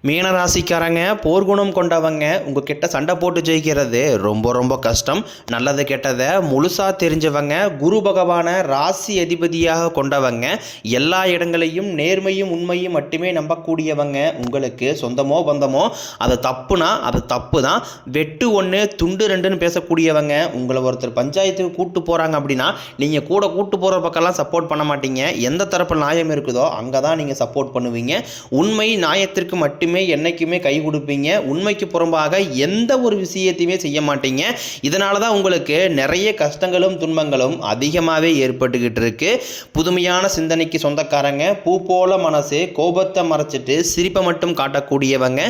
மீனராசிக்காரங்க போர்க்குணம் கொண்டவங்க உங்ககிட்ட சண்டை போட்டு ஜெயிக்கிறது ரொம்ப ரொம்ப கஷ்டம். நல்லது கெட்டதை முழுசாக தெரிஞ்சவங்க, குரு பகவானை ராசி அதிபதியாக கொண்டவங்க, எல்லா இடங்களையும் நேர்மையும் உண்மையும் மட்டுமே நம்பக்கூடியவங்க. உங்களுக்கு சொந்தமோ பந்தமோ அது தப்புனா அது தப்பு தான், வெட்டு ஒன்று துண்டு ரெண்டுன்னு பேசக்கூடியவங்க. உங்களை ஒருத்தர் பஞ்சாயத்துக்கு கூட்டு போகிறாங்க அப்படின்னா நீங்கள் கூட கூட்டு போகிற பக்கம்லாம் சப்போர்ட் பண்ண மாட்டீங்க. எந்த தரப்பு நியாயம் இருக்குதோ அங்கே தான் நீங்கள் சப்போர்ட் பண்ணுவீங்க. உண்மை நியாயத்திற்கு மட்டுமே என்னைக்குமே கை கொடுப்பீங்க. உண்மைக்கு புறம்பாக எந்த ஒரு விஷயத்தையுமே செய்ய மாட்டீங்க. இதனால தான் உங்களுக்கு நிறைய கஷ்டங்களும் துன்பங்களும் அதிகமாகவே ஏற்பட்டுக்கிட்டு இருக்கு. புதுமையான சிந்தனைக்கு சொந்தக்காரங்க, பூ போல மனசு, கோபத்தை மறைச்சிட்டு சிரிப்பை மட்டும் காட்டக்கூடியவங்க,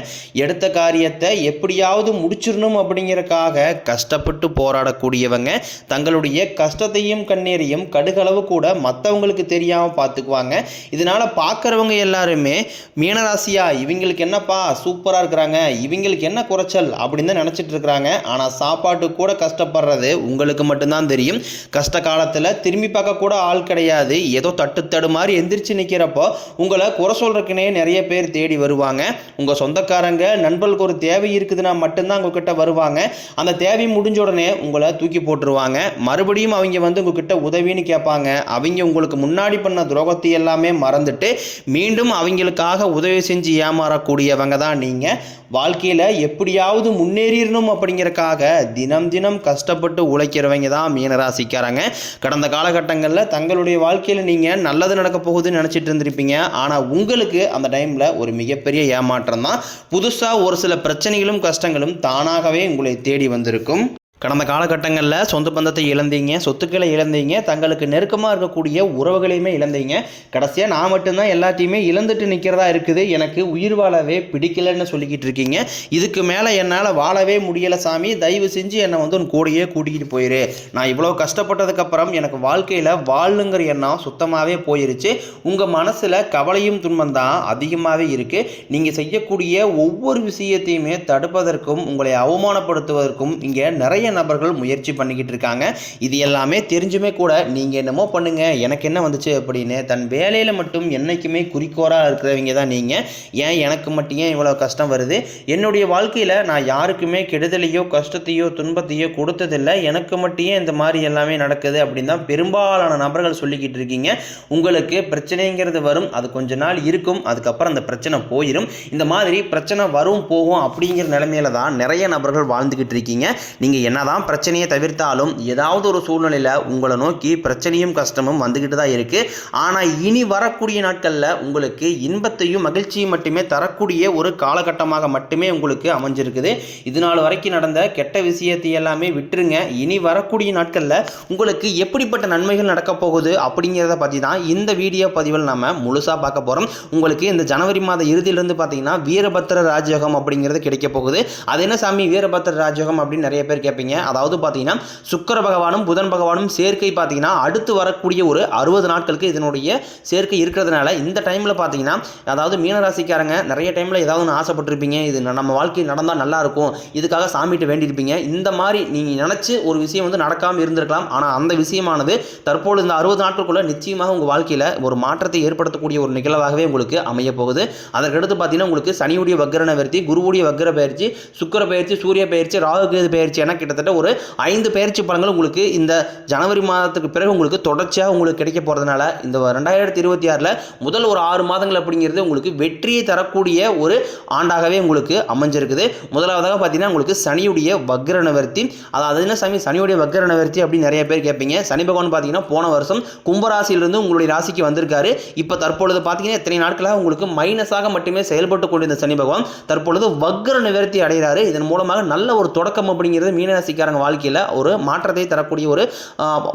எடுத்த காரியத்தை எப்படியாவது முடிச்சிடணும் அப்படிங்கிறதுக்காக கஷ்டப்பட்டு போராடக்கூடியவங்க, தங்களுடைய கஷ்டத்தையும் கண்ணீரையும் கடுகளவு கூட மற்றவங்களுக்கு தெரியாமல் பார்த்துக்குவாங்க. இதனால பார்க்குறவங்க எல்லாருமே மீனராசியா இவங்களுக்கு என்னப்பா சூப்பராக இருக்கிறாங்க, இவங்களுக்கு என்ன குறைச்சல் அப்படின்னு தான் நினச்சிட்டு இருக்கிறாங்க. ஆனால் சாப்பாட்டு கூட கஷ்டப்படுறது உங்களுக்கு மட்டும்தான் தெரியும். கஷ்ட காலத்தில் திரும்பி பார்க்க கூட ஆள் கிடையாது. ஏதோ தட்டு மாதிரி எந்திரிச்சு நிற்கிறப்போ உங்களை குறை சொல்றதுக்குனே நிறைய பேர் தேடி வருவாங்க. உங்கள் சொந்தக்காரங்க நண்பர்களுக்கு ஒரு தேவை இருக்குதுன்னா மட்டும்தான் உங்ககிட்ட வருவாங்க. அந்த தேவை முடிஞ்ச உடனே உங்களை தூக்கி போட்டுருவாங்க. மறுபடியும் அவங்க வந்து உங்ககிட்ட உதவின்னு கேட்பாங்க. அவங்க உங்களுக்கு முன்னாடி பண்ண துரோகத்தை எல்லாமே மறந்துட்டு மீண்டும் அவங்களுக்காக உதவி செஞ்சு ஏமாறக்கூடியவங்க தான் நீங்கள். வாழ்க்கையில் எப்படியாவது முன்னேறிடணும் அப்படிங்கிறக்காக தினம் தினம் கஷ்டப்பட்டு உழைக்கிறவங்க தான் மீனராசிக்காரங்க. கடந்த காலகட்டங்களில் தங்களுடைய வாழ்க்கையில் நீங்கள் நல்லது நடக்க போகுதுன்னு நினச்சிட்டு இருந்திருப்பீங்க. ஆனால் உங்களுக்கு அந்த டைமில் ஒரு மிகப்பெரிய ஏமாற்றம் தான். புதுசாக ஒரு சில பிரச்சனைகளும் கஷ்டங்களும் தானாகவே உங்களை தேடி வந்திருக்கும். கடந்த காலகட்டங்களில் சொந்த பந்தத்தை இழந்தீங்க, சொத்துக்களை இழந்தீங்க, தங்களுக்கு நெருக்கமாக இருக்கக்கூடிய உறவுகளையுமே இழந்தீங்க. கடைசியாக நான் மட்டும்தான் எல்லாத்தையுமே இழந்துட்டு நிற்கிறதா இருக்குது, எனக்கு உயிர் வாழவே பிடிக்கலன்னு சொல்லிக்கிட்டு இருக்கீங்க. இதுக்கு மேலே என்னால் வாழவே முடியலை சாமி, தயவு செஞ்சு என்னை வந்து உன் கூடையே கூட்டிகிட்டு போயிரு. நான் இவ்வளோ கஷ்டப்பட்டதுக்கப்புறம் எனக்கு வாழ்க்கையில் வாழுங்கிற எண்ணம் சுத்தமாகவே போயிருச்சு. உங்கள் மனசில் கவலையும் துன்பம் தான் அதிகமாகவே இருக்குது. நீங்கள் செய்யக்கூடிய ஒவ்வொரு விஷயத்தையுமே தடுப்பதற்கும் உங்களை அவமானப்படுத்துவதற்கும் இங்கே நிறைய நபர்கள் முயற்சி பண்ணிக்கிட்டு இருக்காங்க. இது எல்லாமே தெரிஞ்சுமே கூட நீங்கள் என்னமோ பண்ணுங்க, எனக்கு என்ன வந்துச்சு அப்படின்னு தன் வேலையில் மட்டும் என்னைக்குமே குறிக்கோளாக இருக்கிறவங்க தான் நீங்கள். ஏன் எனக்கு மட்டும் ஏன் இவ்வளோ கஷ்டம் வருது, என்னுடைய வாழ்க்கையில் நான் யாருக்குமே கெடுதலையோ கஷ்டத்தையோ துன்பத்தையோ கொடுத்ததில்லை, எனக்கு மட்டும் இந்த மாதிரி எல்லாமே நடக்குது அப்படின்னு தான் பெரும்பாலான நபர்கள் சொல்லிக்கிட்டு இருக்கீங்க. உங்களுக்கு பிரச்சனைங்கிறது வரும், அது கொஞ்ச நாள் இருக்கும், அதுக்கப்புறம் அந்த பிரச்சனை போயிடும். இந்த மாதிரி பிரச்சனை வரும் போகும் அப்படிங்கிற நிலைமையில தான் நிறைய நபர்கள் வாழ்ந்துக்கிட்டு இருக்கீங்க. நீங்கள் என்னதான் பிரச்சனையை தவிர்த்தாலும் ஏதாவது ஒரு சூழ்நிலையில் உங்களை நோக்கி பிரச்சனையும் கஷ்டமும் வந்துக்கிட்டு தான் இருக்குது. ஆனால் இனி வரக்கூடிய நாட்களில் உங்களுக்கு இன்பத்தையும் மகிழ்ச்சியும் மட்டுமே தரக்கூடிய ஒரு காலகட்டமாக மட்டுமே உங்களுக்கு அமைஞ்சிருக்குது. இதனால் வரைக்கும் நடந்த கெட்ட விஷயத்தை எல்லாமே விட்டுருங்க. இனி வரக்கூடிய நாட்களில் உங்களுக்கு எப்படிப்பட்ட நன்மைகள் நடக்க போகுது அப்படிங்கிறத பற்றி தான் இந்த வீடியோ பதிவில் நம்ம முழுசாக பார்க்க போகிறோம். உங்களுக்கு இந்த ஜனவரி மாத இறுதியிலிருந்து பார்த்தீங்கன்னா வீரபத்திர ராஜயோகம் அப்படிங்கிறது கிடைக்க போகுது. அது என்ன சாமி வீரபத்திர ராஜயோகம் அப்படின்னு நிறைய பேர் கேட்பீங்க. அதாவது பார்த்தீங்கன்னா சுக்கிர பகவானும் புதன் பகவானும் சேர்க்கை பார்த்தீங்கன்னா அடுத்து வரக்கூடிய ஒரு 60 நாட்களுக்கு இதனுடைய சேர்க்கை இருக்கிறதுனால இந்த டைமில் பார்த்தீங்கன்னா, அதாவது மீனராசிக்காரங்க நிறைய டைமில் ஏதாவது ஒன்று ஆசைப்பட்டிருப்பீங்க, இது நம்ம வாழ்க்கையில் நடந்தால் நல்லா இருக்கும், இதுக்காக சாமிகிட்ட வேண்டியிருப்பீங்க. இந்த மாதிரி நீங்கள் நினச்சி ஒரு விஷயம் வந்து நடக்காமல் இருந்திருக்கலாம். ஆனால் அந்த விஷயமானது தற்போது இந்த 60 நாட்களுக்குள்ள நிச்சயமாக உங்கள் வாழ்க்கையில் ஒரு மாற்றத்தை ஏற்படுத்தக்கூடிய ஒரு நிகழ்வாகவே உங்களுக்கு அமைய போகுது. அதற்கடுத்து பார்த்தீங்கன்னா உங்களுக்கு சனியுடைய வக்ர நிவர்த்தி, குருவுடைய வக்ர பயிற்சி, சுக்கிர பயிற்சி, சூரிய பயிற்சி, ராகு கேது பயிற்சி என கிட்டத்தட்ட ஒரு 5 பயிற்சி பலன்கள் உங்களுக்கு இந்த ஜனவரி மாதத்துக்கு பிறகு உங்களுக்கு தொடர்ச்சியாக உங்களுக்கு கிடைக்க போகிறதுனால இந்த 2026 முதல் ஒரு 6 மாதங்கள் அப்படிங்கிறது உங்களுக்கு வெற்றியை தரக்கூடிய ஒரு ஆண்டாகவே உங்களுக்கு அமைஞ்சிருக்குது. முதலாவதாக பார்த்தீங்கன்னா உங்களுக்கு சனியுடைய வக்ர நிவர்த்தி. அதாவது என்ன சாமி சனியுடைய வக்ர நிவர்த்தி அப்படின்னு நிறைய பேர் கேட்பீங்க. சனி பகவான் பார்த்தீங்கன்னா போன வருஷம் கும்பராசியிலிருந்து உங்களுடைய ராசிக்கு வந்திருக்காரு. இப்போ தற்பொழுது பார்த்தீங்கன்னா எத்தனை நாட்களாக உங்களுக்கு மைனஸாக மட்டுமே செயல்பட்டு கொண்டிருந்த சனி பகவான் தற்பொழுது வக்ர நிவர்த்தி அடைகிறாரு. இதன் மூலமாக நல்ல ஒரு தொடக்கம் அப்படிங்கிறது மீனராசிக்காரங்க வாழ்க்கையில் ஒரு மாற்றத்தை தரக்கூடிய ஒரு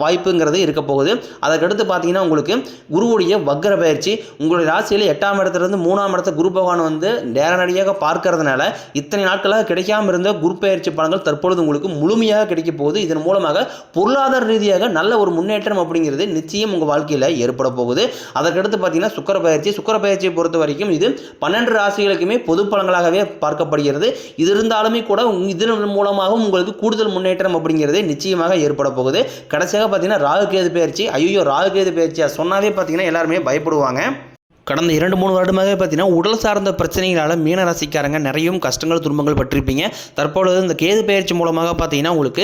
வாய்ப்புங்கிறது இருக்க போகுது. அதற்கடுத்து பார்த்தீங்கன்னா உங்களுக்கு குருவுடைய வக்ர பயிற்சி உங்களுடைய ராசியில் 8ஆம் இடத்துலேருந்து 3ஆம் இடத்தை குரு பகவான் வந்து நேரடியாக பார்க்கறதுனால இத்தனை நாட்களாக கிடைக்காம இருந்த குரு பயிற்சி பலன்கள் தற்பொழுது உங்களுக்கு முழுமையாக கிடைக்க போகுது. இதன் மூலமாக பொருளாதார ரீதியாக நல்ல ஒரு முன்னேற்றம் அப்படிங்கிறது நிச்சயம் உங்கள் வாழ்க்கையில் ஏற்பட போகுது. அதற்கடுத்து பார்த்தீங்கன்னா சுக்கிர பயிற்சியை பொறுத்த வரைக்கும் இது 12 ராசிகளுக்குமே பொது பலன்களாகவே பார்க்கப்படுகிறது. இது இருந்தாலுமே கூட இதன் மூலமாகவும் உங்களுக்கு கூடுதல் முன்னேற்றம் அப்படிங்கிறது நிச்சயமாக ஏற்பட போகுது. கடைசியாக பார்த்தீங்கன்னா ராகு கேது பயிற்சி. ஐயோ ராகு கேது பயிற்சியா சொன்னாவே பார்த்தீங்கன்னா எல்லாருமே பயப்படுவாங்க. கடந்த 2-3 வருடமாகவே பார்த்தீங்கன்னா உடல் சார்ந்த பிரச்சனைகளால் மீனராசிக்காரங்க நிறைய கஷ்டங்கள் துன்பங்கள் பட்டிருப்பீங்க. தற்பொழுது இந்த கேது பெயர்ச்சி மூலமாக பார்த்தீங்கன்னா உங்களுக்கு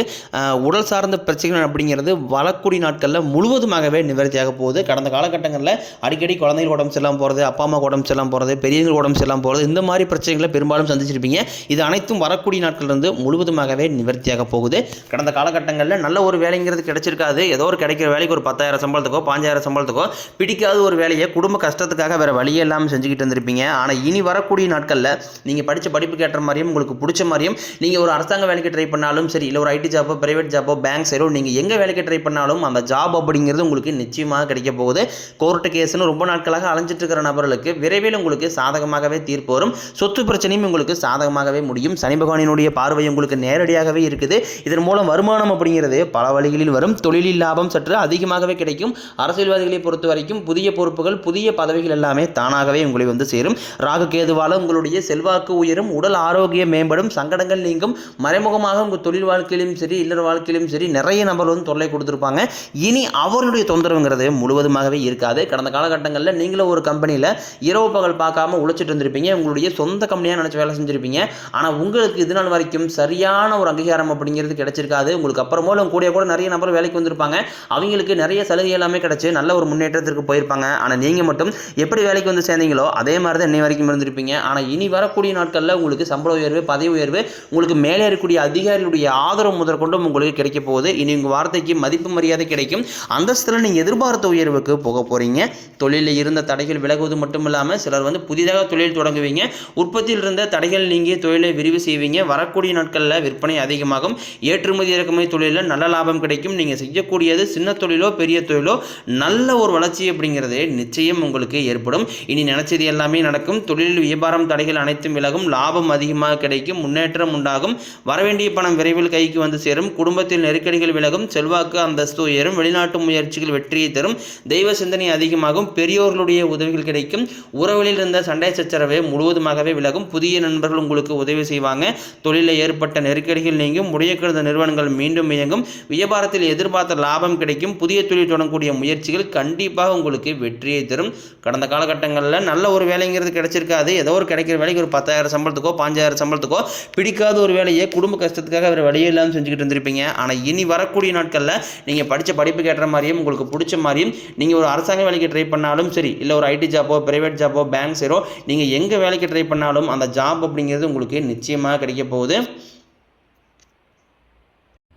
உடல் சார்ந்த பிரச்சனைகள் அப்படிங்கிறது வரக்கூடிய நாட்களில் முழுவதுமாகவே நிவர்த்தியாக போகுது. கடந்த காலகட்டங்களில் அடிக்கடி குழந்தைகள் உடம்பு சரியில்லாமல் போகிறது, அப்பா அம்மா உடம்பு சரியில்லாமல் போகிறது, பெரியவர்கள் உடம்பு சரியில்லாமல் போகிறது, இந்த மாதிரி பிரச்சனைகளை பெரும்பாலும் சந்திச்சிருப்பீங்க. இது அனைத்தும் வரக்கூடிய நாட்களிலிருந்து முழுவதுமாகவே நிவர்த்தியாக போகுது. கடந்த காலகட்டங்களில் நல்ல ஒரு வேலைங்கிறது கிடைச்சிருக்காது. ஏதோ ஒரு கிடைக்கிற வேலைக்கு ஒரு 10,000 சம்பளத்துக்கோ 5,000 சம்பளத்துக்கோ பிடிக்காத ஒரு வேலையை குடும்ப கஷ்டத்துக்காக வேறு வழியே இல்லாமல் செஞ்சுக்கிட்டு இருந்திருப்பீங்க. ஆனால் இனி வரக்கூடிய நாட்களில் நீங்கள் படித்த படிப்புக்கு ஏற்ற மாதிரியும் உங்களுக்கு பிடிச்ச மாதிரியும் நீங்கள் ஒரு அரசாங்க வேலைக்கு ட்ரை பண்ணாலும் சரி, இல்லை ஒரு ஐடி ஜாப்போ பிரைவேட் ஜாப்போ பேங்க் சைடோ நீங்கள் எங்கே வேலைக்கு ட்ரை பண்ணாலும் அந்த ஜாப் அப்படிங்கிறது உங்களுக்கு நிச்சயமாக கிடைக்க போகுது. கோர்ட்டு கேஸ்னு ரொம்ப நாட்களாக அலைஞ்சிட்டு இருக்கிற நபர்களுக்கு விரைவில் உங்களுக்கு சாதகமாகவே தீர்ப்பு வரும். சொத்து பிரச்சனையும் உங்களுக்கு சாதகமாகவே முடியும். சனி பகவானினுடைய பார்வை உங்களுக்கு நேரடியாகவே இருக்குது. இதன் மூலம் வருமானம் அப்படிங்கிறது பல வழிகளில் வரும். தொழிலில் லாபம் சற்று அதிகமாகவே கிடைக்கும். அரசியல்வாதிகளை பொறுத்த வரைக்கும் புதிய பொறுப்புகள் புதிய பதவிகள் எல்லாமே தானாகவே உங்களை வந்து சேரும். ராகு கேதுவால உங்களுடைய செல்வாக்கு உயரும், உடல் ஆரோக்கியம் மேம்படும், சங்கடங்கள் நீங்கும். மறைமுகமாக உங்கள் தொழில் வாழ்க்கையிலும் சரி இல்லற வாழ்க்கையிலும் சரி நிறைய நபர் வந்து தொல்லை கொடுத்துருப்பாங்க. இனி அவர்களுடைய தொந்தரவுங்கிறது முழுவதுமாகவே இருக்காது. கடந்த காலகட்டங்களில் நீங்களும் ஒரு கம்பெனியில் இரவு பகல் பார்க்காம உழைச்சிட்டு இருந்திருப்பீங்க. உங்களுடைய சொந்த கம்பெனியாக நினச்சி வேலை செஞ்சுருப்பீங்க. ஆனால் உங்களுக்கு இது நாள் வரைக்கும் சரியான ஒரு அங்கீகாரம் அப்படிங்கிறது கிடைச்சிருக்காது. உங்களுக்கு அப்புறமோ கூட நிறைய நபர் வேலைக்கு வந்திருப்பாங்க. அவங்களுக்கு நிறைய சலுகை எல்லாமே கிடைச்சி நல்ல ஒரு முன்னேற்றத்திற்கு போயிருப்பாங்க. ஆனால் நீங்கள் மட்டும் எப்படி வேலைக்கு வந்து சேர்ந்தீங்களோ அதே மாதிரி தான் இன்னை வரைக்கும் இருந்திருப்பீங்க. ஆனால் இனி வரக்கூடிய நாட்களில் உங்களுக்கு சம்பள உயர்வு பதவி உயர்வு உங்களுக்கு மேலே இருக்கக்கூடிய அதிகாரிகளுடைய ஆதரவு முதற்கொண்டும் உங்களுக்கு கிடைக்க போகுது. இனி உங்கள் வார்த்தைக்கு மதிப்பு மரியாதை கிடைக்கும். அந்தஸ்தில் நீங்கள் எதிர்பார்த்த உயர்வுக்கு போக போகிறீங்க. தொழிலில் இருந்த தடைகள் விலகுவது மட்டும் இல்லாமல் சிலர் வந்து புதிதாக தொழில் தொடங்குவீங்க. உற்பத்தியில் இருந்த தடைகள் நீங்கி தொழிலை விரிவு செய்வீங்க. வரக்கூடிய நாட்களில் விற்பனை அதிகமாகும். ஏற்றுமதி இறக்குமதி தொழிலில் நல்ல லாபம் கிடைக்கும். நீங்கள் செய்யக்கூடியது சின்ன தொழிலோ பெரிய தொழிலோ நல்ல ஒரு வளர்ச்சி அப்படிங்கிறது நிச்சயம் உங்களுக்கு ஏற்படும். இனி நினைச்சது எல்லாமே நடக்கும். தொழில் வியாபாரம் தடைகள் அனைத்தும் விலகும். லாபம் அதிகமாக கிடைக்கும். முன்னேற்றம் உண்டாகும். வரவேண்டிய பணம் விரைவில் கைக்கு வந்து சேரும். குடும்பத்தில் நெருக்கடிகள் விலகும். செல்வாக்கு அந்தஸ்து உயரும். வெளிநாட்டு முயற்சிகள் வெற்றியை தரும். தெய்வ சிந்தனை அதிகமாகும். பெரியோர்களுடைய உதவிகள் கிடைக்கும். உறவுகளில் இருந்த சண்டை சச்சரவை முழுவதுமாகவே விலகும். புதிய நண்பர்கள் உங்களுக்கு உதவி செய்வாங்க. தொழிலில் ஏற்பட்ட நெருக்கடிகள் நீங்கும். முடியக்கிழந்த நிறுவனங்கள் மீண்டும் இயங்கும். வியாபாரத்தில் எதிர்பார்த்த லாபம் கிடைக்கும். புதிய தொழில் தொடங்கக்கூடிய முயற்சிகள் கண்டிப்பாக உங்களுக்கு வெற்றியை தரும். கடந்த காலகட்டங்களில் நல்ல ஒரு வேலைங்கிறது கிடைச்சிருக்காது. ஏதோ ஒரு கிடைக்கிற வேலைக்கு ஒரு 10,000 சம்பளத்துக்கோ 5,000 சம்பளத்துக்கோ பிடிக்காத ஒரு வேலையை குடும்ப கஷ்டத்துக்காக வேறு வழியே இல்லாமல் செஞ்சுக்கிட்டு இருந்திருப்பீங்க. ஆனால் இனி வரக்கூடிய நாட்களில் நீங்கள் படித்த படிப்புக்கு ஏற்ற மாதிரியும் உங்களுக்கு பிடிச்ச மாதிரியும் நீங்கள் ஒரு அரசாங்க வேலைக்கு ட்ரை பண்ணாலும் சரி, இல்லை ஒரு ஐடி ஜாப்போ பிரைவேட் ஜாப்போ பேங்க் சைடோ நீங்கள் எங்கே வேலைக்கு ட்ரை பண்ணாலும் அந்த ஜாப் அப்படிங்கிறது உங்களுக்கு நிச்சயமாக கிடைக்க போகுது.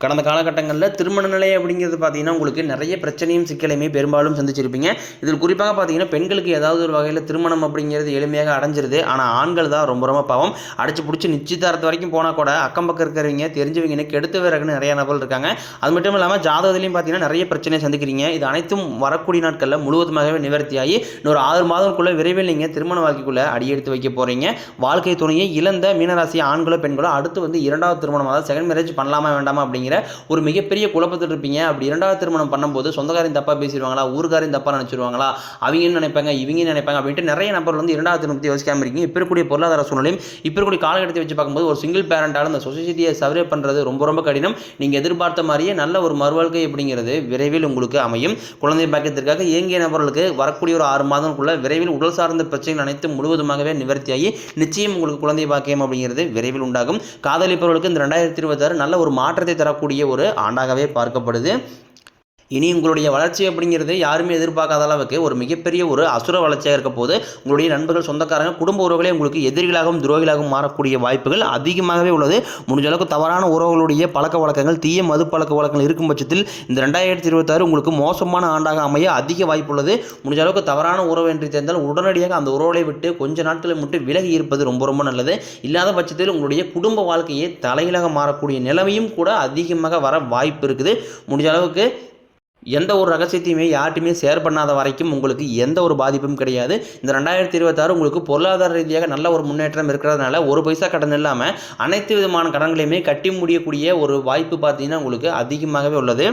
கடந்த காலகட்டங்களில் திருமண நிலை அப்படிங்கிறது பார்த்தீங்கன்னா உங்களுக்கு நிறைய பிரச்சனையும் சிக்கலையுமே பெரும்பாலும் சந்திச்சிருப்பீங்க. இதில் குறிப்பாக பார்த்தீங்கன்னா பெண்களுக்கு ஏதாவது ஒரு வகையில் திருமணம் அப்படிங்கிறது எளிமையாக அடைஞ்சிருது. ஆனால் ஆண்கள் தான் ரொம்ப ரொம்ப பாவம். அடிச்சு பிடிச்சி நிச்சயதார்த்தம் வரைக்கும் போனால் கூட அக்கம் பக்கம் இருக்கிறவங்க தெரிஞ்சவங்க கெடுத்து விறகுன்னு நிறைய நபர்கள் இருக்காங்க. அது மட்டும் இல்லாமல் ஜாதகத்திலையும் பார்த்தீங்கன்னா நிறைய பிரச்சனையை சந்திக்கிறீங்க. இது அனைத்தும் வரக்கூடிய நாட்களில் முழுவதுமாகவே நிவர்த்தியாகி இன்னொரு 6 மாதங்களுக்குள்ளே விரைவில் நீங்கள் திருமண வாழ்க்கைக்குள்ளே அடியெடுத்து வைக்க போகிறீங்க. வாழ்க்கை துணையை இழந்த மீனராசி ஆண்களோ பெண்களோ அடுத்து வந்து 2வது திருமணம் அதாவது செகண்ட் மேரேஜ் பண்ணலாமா வேண்டாமா அப்படிங்கிற ஒரு மிகப்பெரிய குழப்பத்தில் இருப்பீங்க. அப்படி 2வது திருமணம் பண்ணும்போது சொந்தக்காரையும் தப்பாக பேசிடுவாங்களா, ஊருக்காரையும் தப்பாக நினச்சிருவாங்களா, அவங்க நினைப்பாங்க இவங்க நினைப்பாங்க அப்படின்ட்டு நிறைய நபர் வந்து 2வது திருமணத்தை யோசிக்காமல் இருக்கீங்க. இப்போ இருக்கக்கூடிய பொருளாதார சூழ்நிலையும் இப்போ இருக்கக்கூடிய காலகட்டத்தை வச்சு பார்க்கும்போது ஒரு சிங்கிள் பேரண்டால் அந்த சொசைட்டியை சர்வே பண்ணுறது ரொம்ப ரொம்ப கடினம். நீங்கள் எதிர்பார்த்த மாதிரியே நல்ல ஒரு மறுவாழ்க்கை அப்படிங்கிறது விரைவில் உங்களுக்கு அமையும். குழந்தை பாக்கியத்திற்காக இயங்கிய நபர்களுக்கு வரக்கூடிய ஒரு 6 மாதங்களுக்குள்ள விரைவில் உடல் சார்ந்த பிரச்சனைகள் அனைத்தும் முழுவதுமாகவே நிவர்த்தியாகி நிச்சயம் உங்களுக்கு குழந்தை பாக்கியம் அப்படிங்கிறது விரைவில் உண்டாகும். காதலிப்பவர்களுக்கு இந்த 2026 நல்ல ஒரு மாற்றத்தை தரக்கூடிய ஒரு ஆண்டாகவே பார்க்கப்படுது. இனி உங்களுடைய வளர்ச்சி அப்படிங்கிறது யாருமே எதிர்பார்க்காத அளவுக்கு ஒரு மிகப்பெரிய ஒரு அசுர வளர்ச்சியாக இருக்க போது. உங்களுடைய நண்பர்கள் சொந்தக்காரங்க குடும்ப உறவுகளே உங்களுக்கு எதிரிகளாகவும் துரோகிகளாகவும் மாறக்கூடிய வாய்ப்புகள் அதிகமாகவே உள்ளது. முடிஞ்ச அளவுக்கு தவறான உறவுகளுடைய பழக்க வழக்கங்கள் தீய மது பழக்க வழக்கங்கள் இருக்கும் பட்சத்தில் இந்த 2026 உங்களுக்கு மோசமான ஆண்டாக அமைய அதிக வாய்ப்பு உள்ளது. முடிஞ்ச அளவுக்கு தவறான உறவு என்று தெரிந்தால் உடனடியாக அந்த உறவுகளை விட்டு கொஞ்ச நாட்களை மட்டும் விலகி இருப்பது ரொம்ப ரொம்ப நல்லது. இல்லாத பட்சத்தில் உங்களுடைய குடும்ப வாழ்க்கையை தலையிலாக மாறக்கூடிய நிலைமையும் கூட அதிகமாக வர வாய்ப்பு இருக்குது. முடிஞ்ச அளவுக்கு எந்த ஒரு ரகசியத்தையுமே யார்ட்டுமே ஷேர் பண்ணாத வரைக்கும் உங்களுக்கு எந்த ஒரு பாதிப்பும் கிடையாது. இந்த 2026 உங்களுக்கு பொருளாதார ரீதியாக நல்ல ஒரு முன்னேற்றம் இருக்கிறதுனால ஒரு பைசா கடன் இல்லாமல் அனைத்து விதமான கடன்களையுமே கட்டி முடியக்கூடிய ஒரு வாய்ப்பு பார்த்தீங்கன்னா உங்களுக்கு அதிகமாகவே உள்ளது.